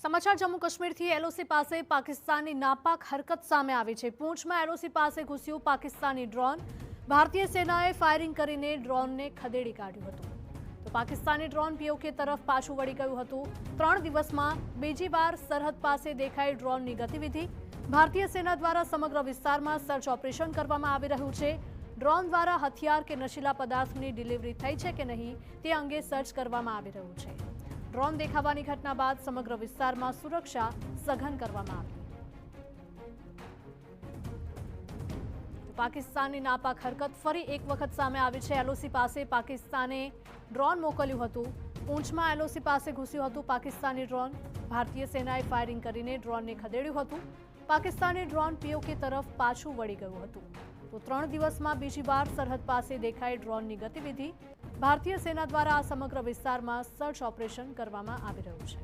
સમાચાર જમ્મુ કાશ્મીરથી એલઓસી પાસે પાકિસ્તાનની નાપાક હરકત સામે આવી છે। પૂંછમાં એલઓસી પાસે ઘૂસ્યું પાકિસ્તાની ડ્રોન। ભારતીય સેનાએ ફાયરિંગ કરીને ડ્રોનને ખદેડી કાઢ્યું હતું। તો પાકિસ્તાની ડ્રોન પીઓકે તરફ પાછું વળી ગયું હતું। 3 દિવસમાં બીજી વાર સરહદ પાસે દેખાઈ ડ્રોનની ગતિવિધિ। ભારતીય સેના દ્વારા સમગ્ર વિસ્તારમાં સર્ચ ઓપરેશન કરવામાં આવી રહ્યું છે। ડ્રોન દ્વારા હથિયાર કે નશીલા પદાર્થની ડિલિવરી થઈ છે કે નહીં તે અંગે સર્ચ કરવામાં આવી રહ્યું છે। ડ્રોન દેખાવાની ઘટના બાદ સમગ્ર વિસ્તારમાં સુરક્ષા સઘન કરવામાં આવી। પાકિસ્તાનની નાપાક હરકત ફરી એક વખત સામે આવી છે। એલઓસી પાસે પાકિસ્તાને ડ્રોન મોકલ્યું હતું। પૂંછમાં એલઓસી પાસે ઘૂસ્યું હતું પાકિસ્તાની ડ્રોન। ભારતીય સેનાએ ફાયરિંગ કરીને ડ્રોનને ખદેડ્યું હતું। પાકિસ્તાની ડ્રોન પીઓકે તરફ પાછું વળી ગયું હતું। તો 3 દિવસમાં બીજી વાર સરહદ પાસે દેખાઈ ડ્રોનની ગતિવિધિ। ભારતીય સેના દ્વારા આ સમગ્ર વિસ્તારમાં સર્ચ ઓપરેશન કરવામાં આવી રહ્યું છે।